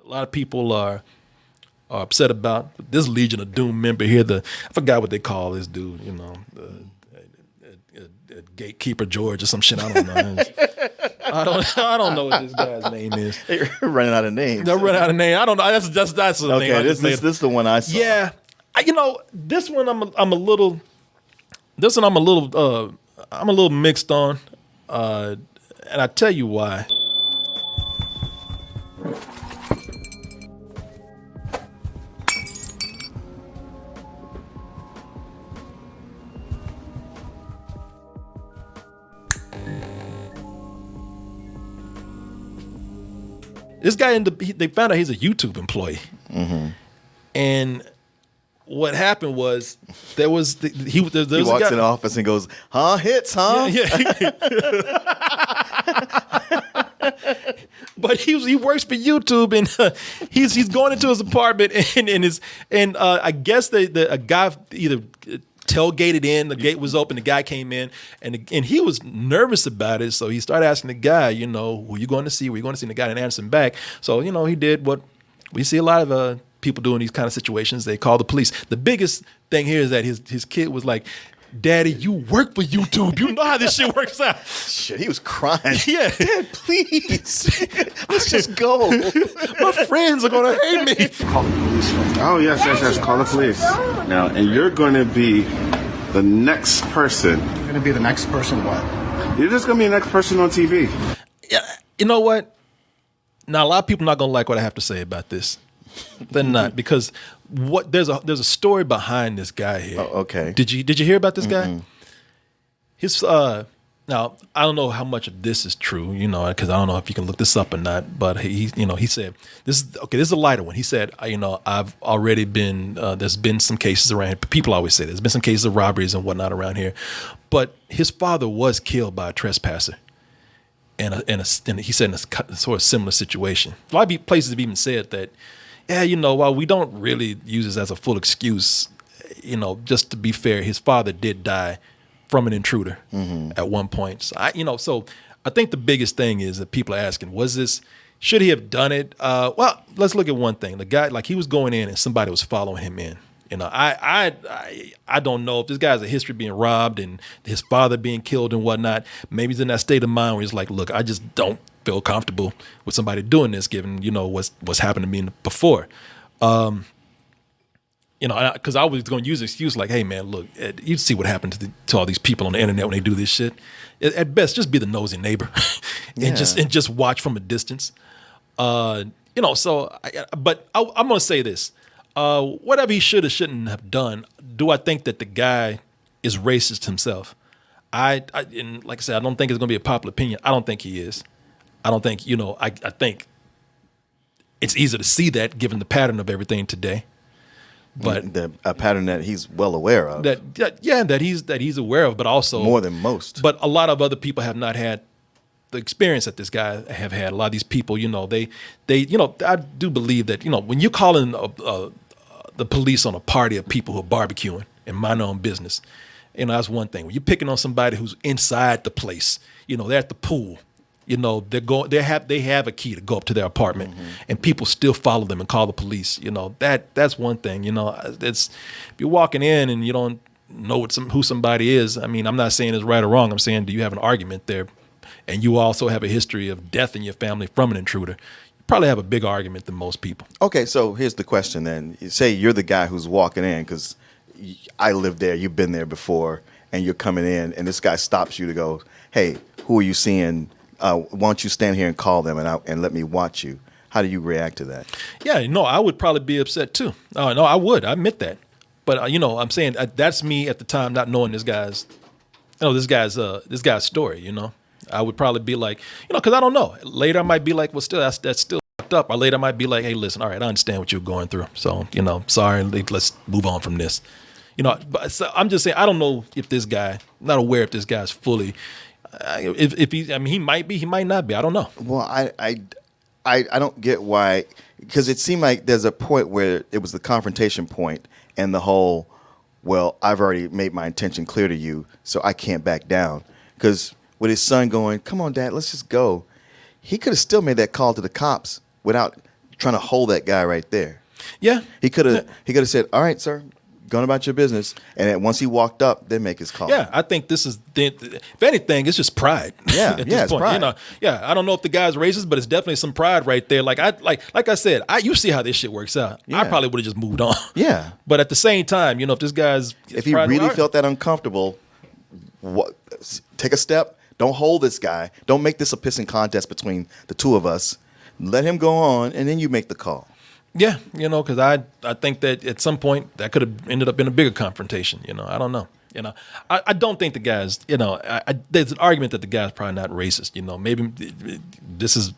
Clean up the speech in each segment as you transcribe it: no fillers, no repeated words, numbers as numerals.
a lot of people are upset about this Legion of Doom member here. I forgot what they call this dude. Gatekeeper George or some shit. I don't know. I don't know what this guy's name is. They're running out of names. They're running out of names. I don't know. That's the name. Okay, this is the one I saw. Yeah, this one I'm a little. This one I'm a little mixed on, and I tell you why. This guy they found out he's a YouTube employee, and what happened was he walks in the office and goes, "Huh, hits, huh?" Yeah. But he works for YouTube, and he's going into his apartment, and I guess a guy either tailgated in. The gate was open. The guy came in, and he was nervous about it. So he started asking the guy, who you going to see? Where you going to see? And the guy didn't answer him back. So he did what we see a lot of people do in these kind of situations. They call the police. The biggest thing here is that his kid was like, "Daddy, you work for YouTube. You know how this shit works out." Shit, he was crying. Yeah. "Dad, please, let's just go. My friends are gonna hate me." Call the police. Oh, yes. Call the police. Now, and you're going to be the next person. You're going to be the next person what? You're just going to be the next person on TV. Yeah, you know what? Now, a lot of people are not going to like what I have to say about this. They're not, because there's a story behind this guy here. Oh, okay. Did you hear about this guy? His now I don't know how much of this is true, because I don't know if you can look this up or not. But he said this is a lighter one. He said, I've already been there's been some cases around here. People always say there's been some cases of robberies and whatnot around here, but his father was killed by a trespasser. And he said in a sort of similar situation. A lot of places have even said that, while we don't really use this as a full excuse, just to be fair, his father did die from an intruder at one point. So so I think the biggest thing is that people are asking, should he have done it? Well, let's look at one thing. The guy, like, he was going in and somebody was following him in. I don't know if this guy has a history of being robbed and his father being killed and whatnot. Maybe he's in that state of mind where he's like, look, I just don't feel comfortable with somebody doing this, given, what's happened to me before. Because I was going to use an excuse like, hey, man, look, you see what happened to all these people on the internet when they do this shit. At best, just be the nosy neighbor and just watch from a distance. But I'm going to say this. Whatever he should or shouldn't have done, do I think that the guy is racist himself? And like I said, I don't think it's going to be a popular opinion. I don't think he is. I don't think, I think it's easy to see that given the pattern of everything today. But a pattern that he's well aware of. That he's aware of, but also more than most. But a lot of other people have not had the experience that this guy have had. A lot of these people, they I do believe that, when you're calling the police on a party of people who are barbecuing and mind their own business, that's one thing. When you're picking on somebody who's inside the place, they're at the pool, they have a key to go up to their apartment, and people still follow them and call the police. That's one thing. It's, if you're walking in and you don't know who somebody is. I mean, I'm not saying it's right or wrong. I'm saying, do you have an argument there? And you also have a history of death in your family from an intruder. You probably have a bigger argument than most people. Okay, so here's the question then. Say you're the guy who's walking in, because I live there, you've been there before, and you're coming in, and this guy stops you to go, hey, who are you seeing? Why don't you stand here and call them and let me watch you? How do you react to that? Yeah, I would probably be upset too. No, I would. I admit that. But, I'm saying that's me at the time not knowing this guy's story, I would probably be like, because I don't know. Later I might be like, well, still, that's still fucked up. Or later I might be like, hey, listen, all right, I understand what you're going through. So, sorry, let's move on from this. But so I'm just saying, I don't know if this guy, I'm not aware if this guy's fully, if he, he might be, he might not be. I don't know. Well, I don't get why, because it seemed like there's a point where it was the confrontation point and the whole, well, I've already made my intention clear to you, so I can't back down. Because with his son going, come on, Dad, let's just go. He could have still made that call to the cops without trying to hold that guy right there. Yeah. He could have said, "All right, sir, going about your business," and then once he walked up, then make his call. Yeah, I think this is, if anything, it's just pride. Yeah, at this yeah, it's point. pride. I don't know if the guy's racist, but it's definitely some pride right there. Like I said, you see how this shit works out. Yeah. I probably would have just moved on. Yeah. But at the same time, if this guy's, If he really felt that uncomfortable, take a step. Don't hold this guy. Don't make this a pissing contest between the two of us. Let him go on, and then you make the call. Yeah, because I think that at some point that could have ended up in a bigger confrontation. I don't know. I don't think the guy's. There's an argument that the guy's probably not racist. Maybe this is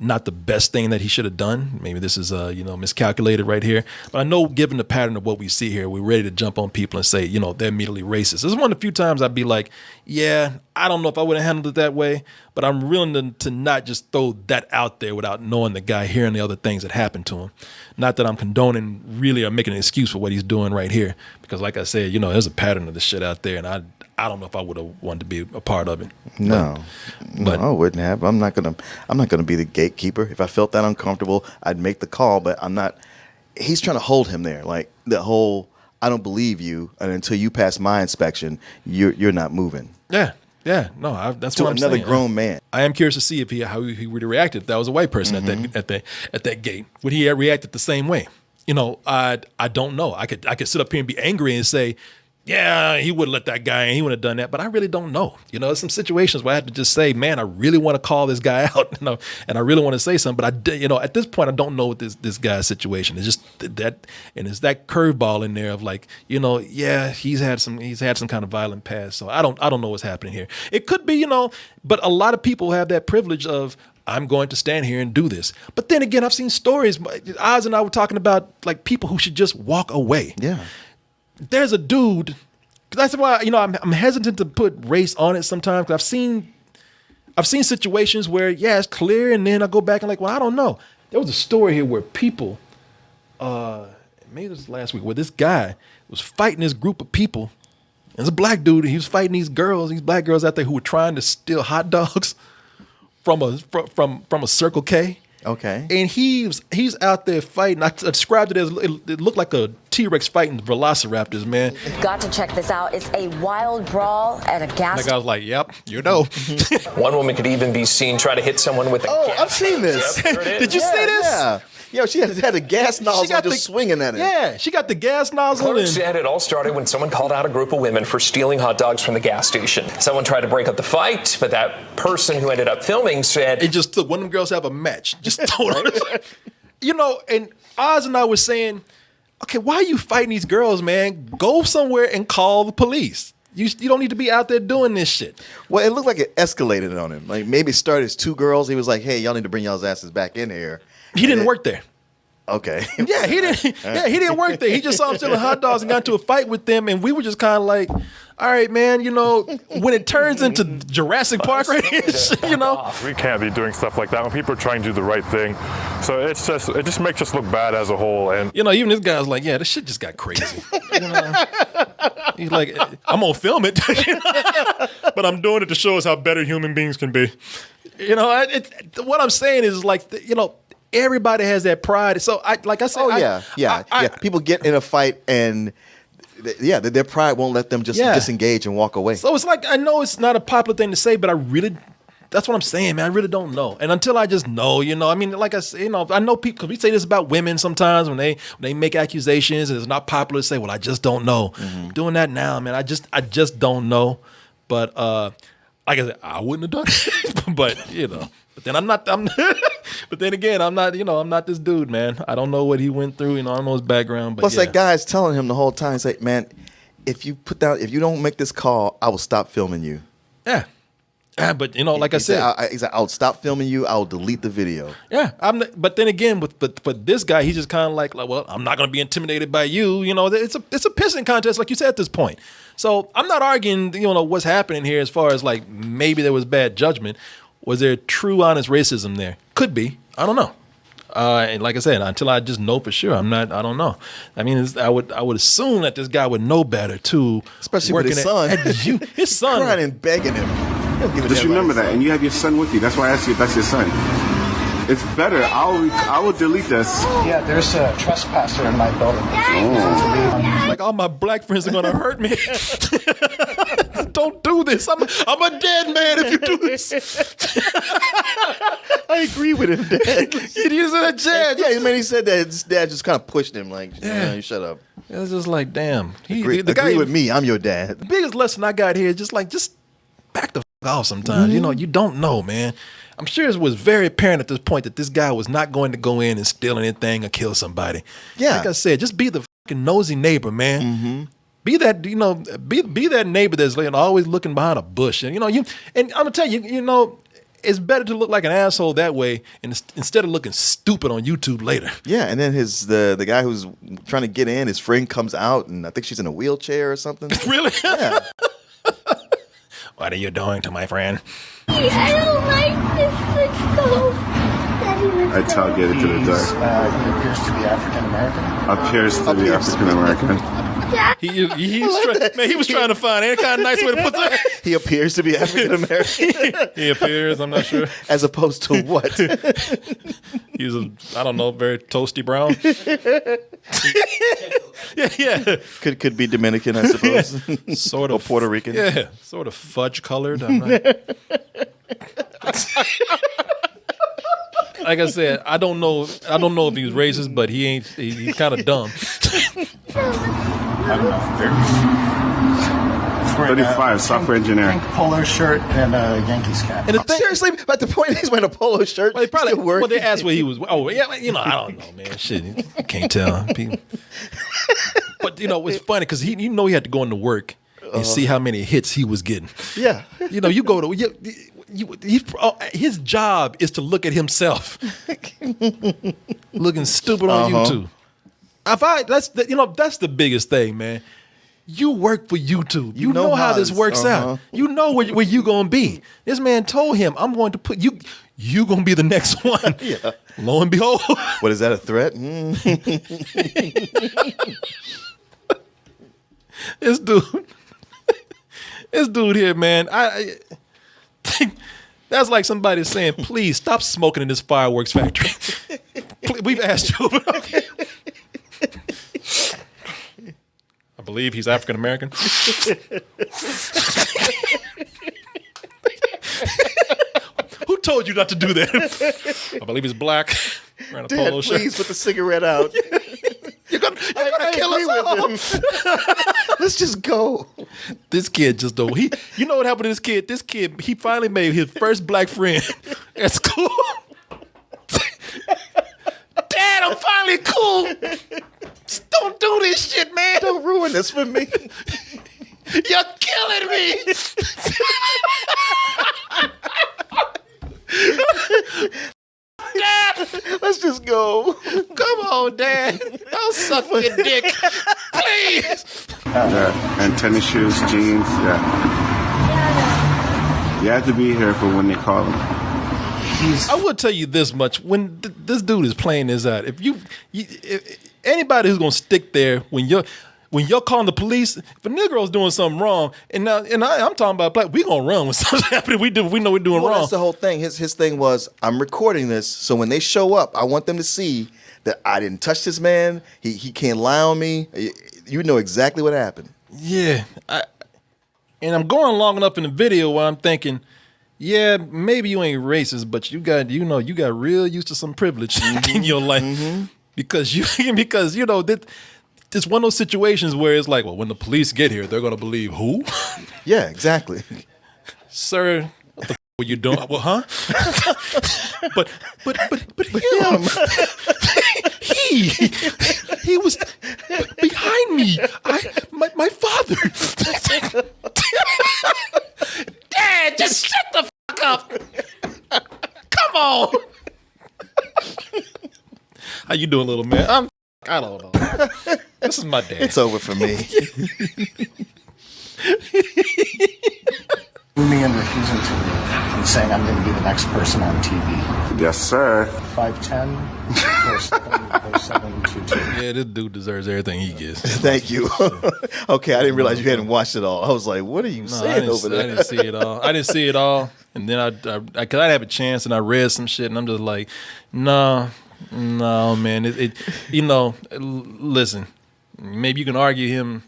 not the best thing that he should have done. Maybe this is miscalculated right here. But I know, given the pattern of what we see here, we're ready to jump on people and say, they're immediately racist. This is one of the few times I'd be like, yeah, I don't know if I would have handled it that way, but I'm willing to not just throw that out there without knowing the guy, hearing the other things that happened to him. Not that I'm condoning really or making an excuse for what he's doing right here, because like I said, there's a pattern of this shit out there, and I don't know if I would have wanted to be a part of it. No, but I wouldn't have. I'm not gonna be the gatekeeper. If I felt that uncomfortable, I'd make the call. But I'm not. He's trying to hold him there, like the whole "I don't believe you," and until you pass my inspection, you're not moving. Yeah. No, that's To what I'm another saying. grown man. I am curious to see how he would have reacted if that was a white person at that gate. Would he have reacted the same way? I don't know. I could sit up here and be angry and say, yeah, he would have let that guy in. He would have done that. But I really don't know. There's some situations where I have to just say, man, I really want to call this guy out, and I really want to say something. But at this point, I don't know what this guy's situation is. Just that, and it's that curveball in there of like, yeah, he's had some kind of violent past. So I don't know what's happening here. It could be, but a lot of people have that privilege of, I'm going to stand here and do this. But then again, I've seen stories. Oz and I were talking about like people who should just walk away. Yeah. There's a dude. That's why I'm hesitant to put race on it sometimes. Cause I've seen situations where it's clear, and then I go back and like, well, I don't know. There was a story here where people, maybe this was last week, where this guy was fighting this group of people. There's a black dude, and he was fighting these black girls out there who were trying to steal hot dogs from a Circle K. Okay. And he's out there fighting. I described it as it looked like a T-Rex fighting velociraptors, man. You've got to check this out. It's a wild brawl at a gas Like I was like, yep, One woman could even be seen trying to hit someone with a gas. I've seen this. Yep, there it is. Did you see this? Yeah. Yo, she had a gas nozzle just swinging at it. Yeah, she got the gas nozzle. Clerk said it all started when someone called out a group of women for stealing hot dogs from the gas station. Someone tried to break up the fight, but that person who ended up filming said It just took one of them girls have a match. Just totally. And Oz and I were saying, okay, why are you fighting these girls, man? Go somewhere and call the police. You don't need to be out there doing this shit. Well, it looked like it escalated on him. Like maybe it started as two girls. He was like, hey, y'all need to bring y'all's asses back in here. He didn't work there. Okay. Yeah, he didn't. Yeah, he didn't work there. He just saw him stealing hot dogs and got into a fight with them, and we were just kind of like, "All right, man. When it turns into Jurassic Park, right here, we can't be doing stuff like that when people are trying to do the right thing. So it just makes us look bad as a whole. And even this guy's like, yeah, this shit just got crazy. He's like, I'm gonna film it, but I'm doing it to show us how better human beings can be. What I'm saying is like, everybody has that pride. So like I said, people get in a fight and their pride won't let them just disengage and walk away. So it's like, I know it's not a popular thing to say, but that's what I'm saying, man. I really don't know. And until I just know, I mean, like I said, I know people, because we say this about women sometimes when they make accusations and it's not popular to say, well, I just don't know. I'm doing that now, man. I just don't know. But like I said, I wouldn't have done it. But but then again, I'm not this dude, man. I don't know what he went through. I don't know his background. But plus, that guy's telling him the whole time, say, man, if you don't make this call, I will stop filming you. Yeah. But like I said, I'll stop filming you. I'll delete the video. Yeah, but then again, but this guy, he's just kind of like, well, I'm not going to be intimidated by you. It's a pissing contest, like you said at this point. So I'm not arguing, what's happening here as far as like maybe there was bad judgment. Was there true, honest racism there? Could be. I don't know. And like I said, until I just know for sure, I don't know. I mean, I would assume that this guy would know better too, especially with his son. His son crying and begging him. Just remember that, and you have your son with you. That's why I asked you if that's your son. It's better. I will delete this. Yeah, there's a trespasser in my building. Like, all my black friends are gonna hurt me. Don't do this. I'm a dead man if you do this. I agree with him, Dad. He's in a jail. Yeah, man, he said that his dad just kind of pushed him, like, yeah, you shut up. It's just like, damn. Agree with me. I'm your dad. The biggest lesson I got here is just back the off sometimes. You know, you don't know, man. I'm sure it was very apparent at this point that this guy was not going to go in and steal anything or kill somebody. Yeah. Like I said, just be the fucking nosy neighbor, man. Mm-hmm. Be that, be that neighbor that's always looking behind a bush. And, and I'm going to tell you, it's better to look like an asshole that way instead of looking stupid on YouTube later. Yeah, and then the guy who's trying to get in, his friend comes out, and I think she's in a wheelchair or something. Really? Yeah. What are you doing to my friend? I don't like this. Let's go. Daddy, I tailgated to the door. He appears to be African American. Appears to be African American. He was trying to find any kind of nice way to put that. He appears to be African American. He appears, I'm not sure. As opposed to what? He's I don't know, very toasty brown. yeah. Could be Dominican, I suppose. Yeah. Sort of. Or Puerto Rican. Yeah, sort of fudge colored. I'm not. Like I said, I don't know if he's racist, but he's kind of dumb. I don't know. 35, software engineer. Pink polo shirt and a Yankees cap. And Seriously, but the point is, he's wearing a polo shirt. Well, Well, they asked where he was. Oh, yeah, I don't know, man. Shit, you can't tell. But it's funny because he had to go into work and see how many hits he was getting. Yeah. You go to his job is to look at himself looking stupid on YouTube. That's the biggest thing, man. You work for YouTube. You know how this works out. You know where you gonna be. This man told him, "I'm going to put you. You gonna be the next one." Yeah. Lo and behold, what is that? A threat? This dude here, man. I think that's like somebody saying, "Please stop smoking in this fireworks factory." We've asked you. Okay. I believe he's African American. Who told you not to do that? I believe he's black. Wearing a polo shirt. Please put the cigarette out. You're gonna kill us all. Let's just go. This kid just don't. You know what happened to this kid? This kid, he finally made his first black friend at school. Dad, I'm finally cool. Don't do this shit, man. Don't ruin this for me. You're killing me. Dad, let's just go. Come on, Dad. I'll suck your dick, please. And tennis shoes, jeans. Yeah. You have to be here for when they call them. I will tell you this much: when this dude is playing this out, if anybody who's gonna stick there when you're calling the police, if a Negro's doing something wrong, I'm talking about black, we gonna run when something's happening. We know we're doing wrong. That's the whole thing. His thing was, I'm recording this, so when they show up, I want them to see that I didn't touch this man. He can't lie on me. You know exactly what happened. Yeah, and I'm going long enough in the video where I'm thinking, yeah, maybe you ain't racist, but you got real used to some privilege in your life because it's one of those situations where it's like, well, when the police get here, they're gonna believe who? Yeah, exactly. Sir, what the were you doing? Well, huh? but him, he was behind me. My father. Dad, just shut the fuck up. Come on. How you doing, little man? I don't know. This is my dad. It's over for me. calling me and refusing to leave and saying I'm going to be the next person on TV. Yes, sir. 5'10", 4722. Yeah, this dude deserves everything he gets. Thank you. Okay, I didn't realize you hadn't watched it all. I was like, what are you saying over there? I didn't see it all. I didn't see it all. And then I cause I didn't have a chance, and I read some shit, and I'm just like, no, man. Listen, maybe you can argue him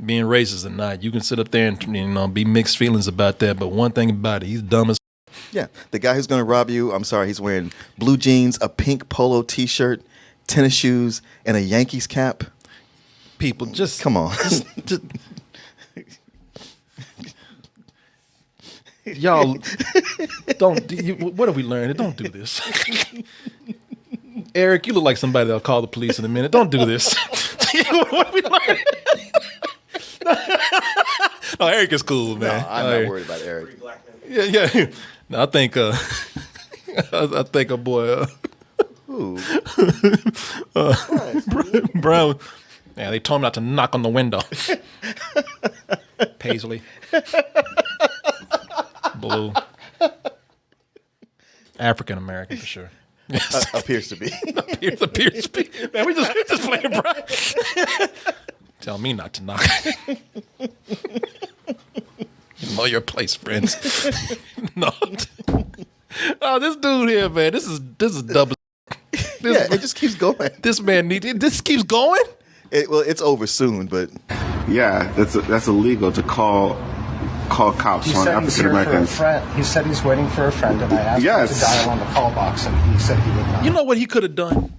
being racist or not. You can sit up there and be mixed feelings about that. But one thing about it, he's dumb as. Yeah, the guy who's going to rob you, I'm sorry, he's wearing blue jeans, a pink polo T-shirt, tennis shoes, and a Yankees cap. People, just come on. Just, y'all, what have we learned? Don't do this. Eric, you look like somebody that'll call the police in a minute. Don't do this. What have we learned? No, Eric is cool, man. No, I'm not worried about Eric. Yeah. No, I think I think a boy Brown. Yeah, they told him not to knock on the window. Paisley. Blue. African American for sure. Appears to be. appears to be. Man, we just playing Brian. Tell me not to knock. Know your place, friends. No. Oh, this dude here, man. This is double. It just keeps going. This man this keeps going? It's over soon, but Yeah, that's illegal to call cops He on said he's African here for a Americans. friend. He said he's waiting for a friend, and I asked him to dial on the call box, and he said he would not. You know what he could have done?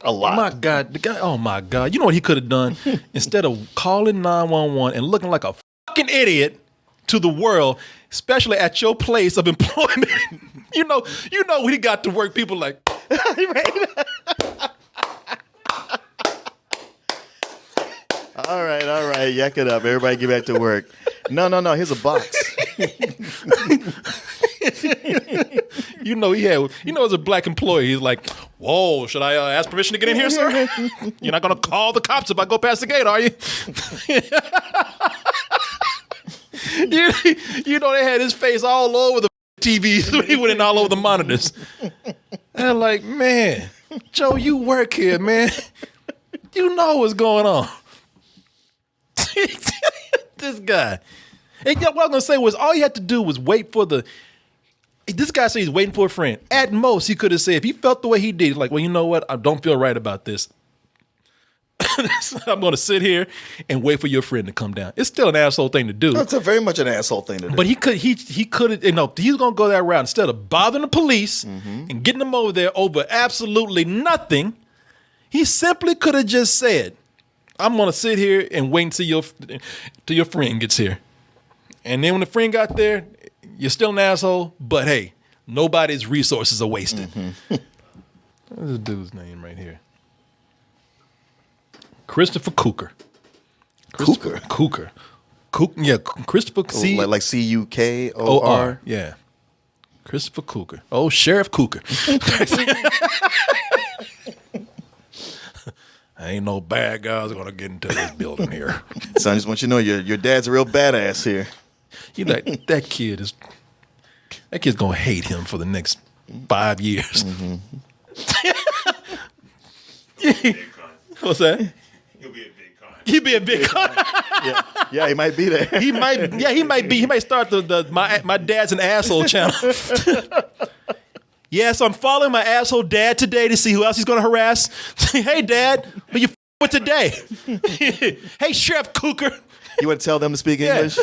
a lot. My God, the guy. Oh my God! You know what he could have done? Instead of calling 911 and looking like a fucking idiot to the world, especially at your place of employment. you know when he got to work, people like. All right. Yak it up. Everybody get back to work. No. Here's a box. As a black employee, he's like, whoa, should I ask permission to get in here, sir? You're not going to call the cops if I go past the gate, are you? They had his face all over the TVs when he went in all over the monitors. And I'm like, man, Joe, you work here, man. You know what's going on. This guy. And what I was going to say was all he had to do was wait for this guy said he's waiting for a friend. At most, he could have said, if he felt the way he did, like, well, you know what? I don't feel right about this. I'm going to sit here and wait for your friend to come down. It's still an asshole thing to do. It's very much an asshole thing to do. But he could he's going to go that route. Instead of bothering the police and getting them over there over absolutely nothing, he simply could have just said, I'm going to sit here and wait until your friend gets here. And then when the friend got there, you're still an asshole, but hey, nobody's resources are wasted. What's this dude's name right here? Christopher Cuker. Cuker. Yeah, Christopher C. Like Cukor. Yeah. Christopher Cuker. Oh, Sheriff Cuker. Ain't no bad guys going to get into this building here. Son, I just want you to know your dad's a real badass here. That kid's going to hate him for the next 5 years. What's that? He'll be a big con. Yeah, he might be there. He might be. He might start my dad's an asshole channel. Yes, I'm following my asshole dad today to see who else he's going to harass. Hey, Dad, who you with today? Hey, Sheriff Cuker. You want to tell them to speak English?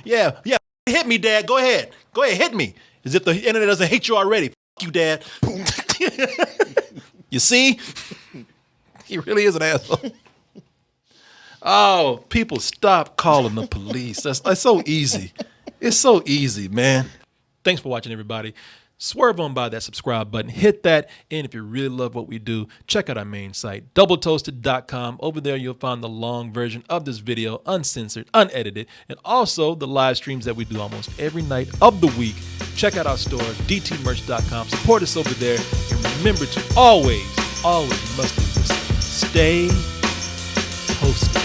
Yeah. Hit me, Dad. Go ahead, hit me. As if the internet doesn't hate you already. You, Dad. You see? He really is an asshole. Oh, people, stop calling the police. That's so easy. It's so easy, man. Thanks for watching, everybody. Swerve on by that subscribe button. Hit that. And if you really love what we do, check out our main site, doubletoasted.com. Over there, you'll find the long version of this video, uncensored, unedited, and also the live streams that we do almost every night of the week. Check out our store, dtmerch.com. Support us over there. And remember to always, you must do this. Stay posted.